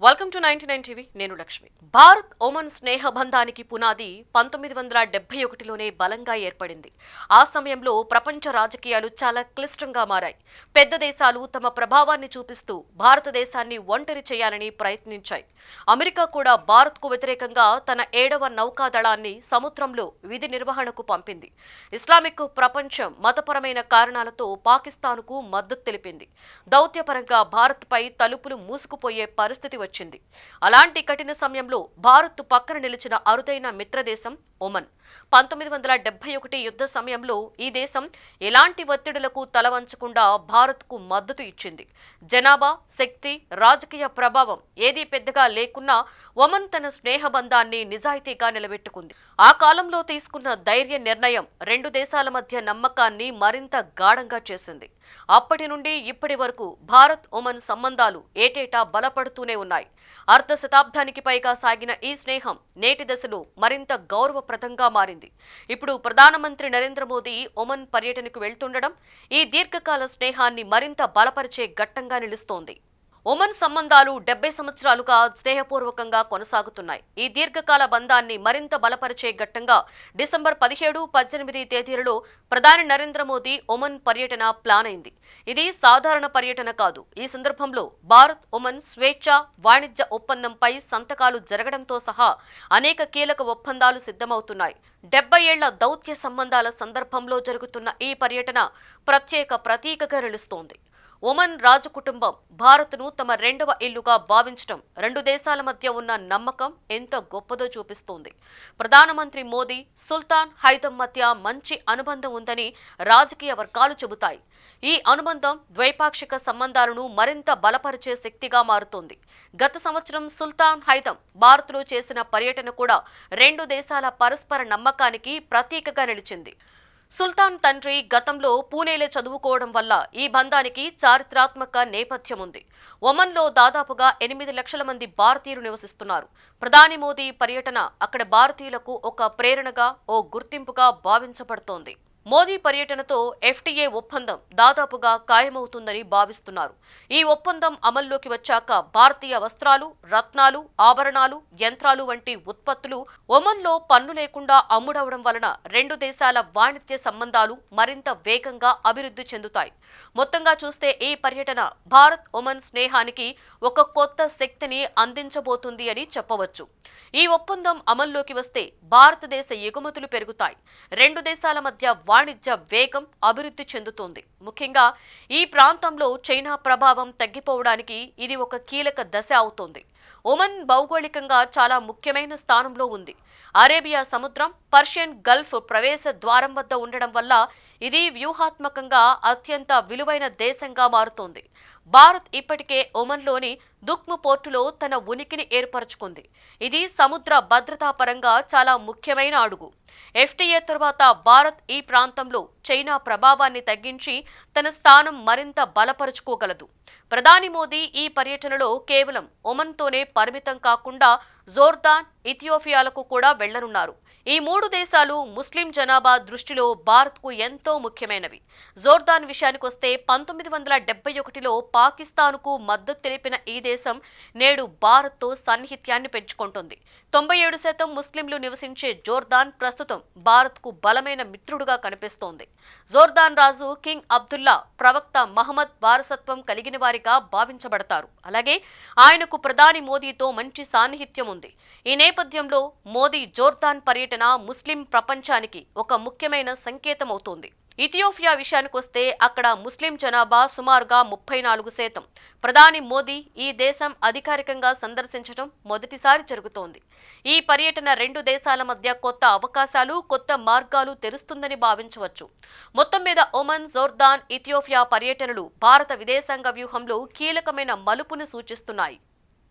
Welcome to 99 TV. నేను Lakshmi. Bharat Oman స్నేహ బంధానికి పునాది 1971లోనే బలంగా ఏర్పడింది. ఆ సమయంలో ప్రపంచ రాజకీయాలు చాలా క్లిష్టంగా మారాయి. పెద్ద దేశాలు తమ ప్రభావాన్ని చూపిస్తూ భారతదేశాన్ని ఒంటరి చేయాలని ప్రయత్నించాయి. అమెరికా కూడా భారత్కు వ్యతిరేకంగా తన 7వ నౌకాదళాన్ని సముద్రంలో విధి నిర్వహణకు పంపింది. ఇస్లామిక్ ప్రపంచం మతపరమైన కారణాలతో పాకిస్తాన్కు మద్దతు తెలిపింది. దౌత్యపరంగా భారత్పై తలుపులు మూసుకుపోయే పరిస్థితి వచ్చింది. అలాంటి కఠిన సమయంలో భారత్ పక్కన నిలిచిన అరుదైన మిత్రదేశం ఒమన్. 1971 యుద్ధ సమయంలో ఈ దేశం ఎలాంటి ఒత్తిడులకు తలవంచకుండా భారత్కు మద్దతు ఇచ్చింది. జనాభా, శక్తి, రాజకీయ ప్రభావం ఏదీ పెద్దగా లేకున్నా ఒమన్ తన స్నేహబంధాన్ని నిజాయితీగా నిలబెట్టుకుంది. ఆ కాలంలో తీసుకున్న ధైర్య నిర్ణయం రెండు దేశాల మధ్య నమ్మకాన్ని మరింత గాఢంగా చేసింది. అప్పటి నుండి ఇప్పటి వరకు భారత్ ఒమన్ సంబంధాలు ఏటేటా బలపడుతూనే ఉన్నాయి. అర్ధ శతాబ్దానికి పైగా సాగిన ఈ స్నేహం నేటి దశలో మరింత గౌరవప్రదంగా మారింది. ఇప్పుడు ప్రధానమంత్రి నరేంద్ర మోదీ ఒమన్ పర్యటనకు వెళ్తుండడం ఈ దీర్ఘకాల స్నేహాన్ని మరింత బలపరిచే ఘట్టంగా నిలుస్తోంది. ఒమన్ సంబంధాలు 70 సంవత్సరాలుగా స్నేహపూర్వకంగా కొనసాగుతున్నాయి. ఈ దీర్ఘకాల బంధాన్ని మరింత బలపరిచే ఘట్టంగా డిసెంబర్ 17, 18 తేదీలలో ప్రధాని నరేంద్ర మోదీ ఒమన్ పర్యటన ప్లాన్ అయింది. ఇది సాధారణ పర్యటన కాదు. ఈ సందర్భంలో భారత్ ఒమన్ స్వేచ్ఛ వాణిజ్య ఒప్పందంపై సంతకాలు జరగడంతో సహా అనేక కీలక ఒప్పందాలు సిద్ధమవుతున్నాయి. 70 ఏళ్ల దౌత్య సంబంధాల సందర్భంలో జరుగుతున్న ఈ పర్యటన ప్రత్యేక ప్రతీకగా నిలుస్తోంది. ఒమన్ రాజకుటుంబం భారత్ను తమ రెండవ ఇల్లుగా భావించడం రెండు దేశాల మధ్య ఉన్న నమ్మకం ఎంత గొప్పదో చూపిస్తోంది. ప్రధానమంత్రి మోదీ, సుల్తాన్ హైథమ్ మధ్య మంచి అనుబంధం ఉందని రాజకీయ వర్గాలు చెబుతాయి. ఈ అనుబంధం ద్వైపాక్షిక సంబంధాలను మరింత బలపరిచే శక్తిగా మారుతోంది. గత సంవత్సరం సుల్తాన్ హైథమ్ భారత్లో చేసిన పర్యటన కూడా రెండు దేశాల పరస్పర నమ్మకానికి ప్రతీకగా నిలిచింది. సుల్తాన్ తండ్రి గతంలో పూణేలో చదువుకోవడం వల్ల ఈ బంధానికి చారిత్రాత్మక నేపథ్యం ఉంది. ఒమన్లో దాదాపుగా 8 లక్షల మంది భారతీయులు నివసిస్తున్నారు. ప్రధాని మోదీ పర్యటన అక్కడ భారతీయులకు ఒక ప్రేరణగా, ఓ గుర్తింపుగా భావించబడుతోంది. మోదీ పర్యటనతో FTA ఒప్పందం దాదాపుగా ఖాయమవుతుందని భావిస్తున్నారు. ఈ ఒప్పందం అమల్లోకి వచ్చాక భారతీయ వస్త్రాలు, రత్నాలు, ఆభరణాలు, యంత్రాలు వంటి ఉత్పత్తులు ఒమన్లో పన్ను లేకుండా అమ్ముడవడం వలన రెండు దేశాల వాణిజ్య సంబంధాలు మరింత వేగంగా అభివృద్ధి చెందుతాయి. మొత్తంగా చూస్తే ఈ పర్యటన భారత్ ఒమన్ స్నేహానికి ఒక కొత్త శక్తిని అందించబోతుంది అని చెప్పవచ్చు. ఈ ఒప్పందం అమల్లోకి వస్తే భారతదేశ ఎగుమతులు పెరుగుతాయి. రెండు దేశాల మధ్య వాణిజ్య వేగం అభివృద్ధి చెందుతోంది. ముఖ్యంగా ఈ ప్రాంతంలో చైనా ప్రభావం తగ్గిపోవడానికి ఇది ఒక కీలక దశ అవుతోంది. ఒమన్ భౌగోళికంగా చాలా ముఖ్యమైన స్థానంలో ఉంది. అరేబియా సముద్రం, పర్షియన్ గల్ఫ్ ప్రవేశ ద్వారం వద్ద ఉండడం వల్ల ఇది వ్యూహాత్మకంగా అత్యంత విలువైన దేశంగా మారుతోంది. భారత్ ఇప్పటికే ఒమన్లోని దుఖ్మ్ పోర్టులో తన ఉనికిని ఏర్పరచుకుంది. ఇది సముద్ర భద్రతా పరంగా చాలా ముఖ్యమైన అడుగు. FTA తరువాత భారత్ ఈ ప్రాంతంలో చైనా ప్రభావాన్ని తగ్గించి తన స్థానం మరింత బలపరుచుకోగలదు. ప్రధాని మోదీ ఈ పర్యటనలో కేవలం ఒమన్తోనే పరిమితం కాకుండా జోర్దాన్, ఇథియోపియాలకు కూడా వెళ్లనున్నారు. ఈ మూడు దేశాలు ముస్లిం జనాభా దృష్టిలో భారత్కు ఎంతో ముఖ్యమైనవి. జోర్దాన్ విషయానికొస్తే 1971లో పాకిస్తాన్కు మద్దతు తెలిపిన ఈ దేశం నేడు భారత్తో సన్నిహిత్యాన్ని పెంచుకుంటోంది. 97% ముస్లింలు నివసించే జోర్దాన్ ప్రస్తుతం భారత్కు బలమైన మిత్రుడుగా కనిపిస్తోంది. జోర్దాన్ రాజు కింగ్ అబ్దుల్లా ప్రవక్త మహమ్మద్ వారసత్వం కలిగిన వారిగా భావించబడతారు. అలాగే ఆయనకు ప్రధాని మోదీతో మంచి సాన్నిహిత్యం ఉంది. ఈ నేపథ్యంలో మోదీ జోర్దాన్ పర్యటన ముస్లిం ప్రపంచానికి ఒక ముఖ్యమైన సంకేతమవుతోంది. ఇథియోపియా విషయానికొస్తే అక్కడ ముస్లిం జనాభా సుమారుగా 34%. ప్రధాని మోదీ ఈ దేశం అధికారికంగా సందర్శించడం మొదటిసారి జరుగుతోంది. ఈ పర్యటన రెండు దేశాల మధ్య కొత్త అవకాశాలు, కొత్త మార్గాలు తెరుస్తుందని భావించవచ్చు. మొత్తం మీద ఒమన్, జోర్దాన్, ఇథియోపియా పర్యటనలు భారత విదేశాంగ వ్యూహంలో కీలకమైన మలుపును సూచిస్తున్నాయి.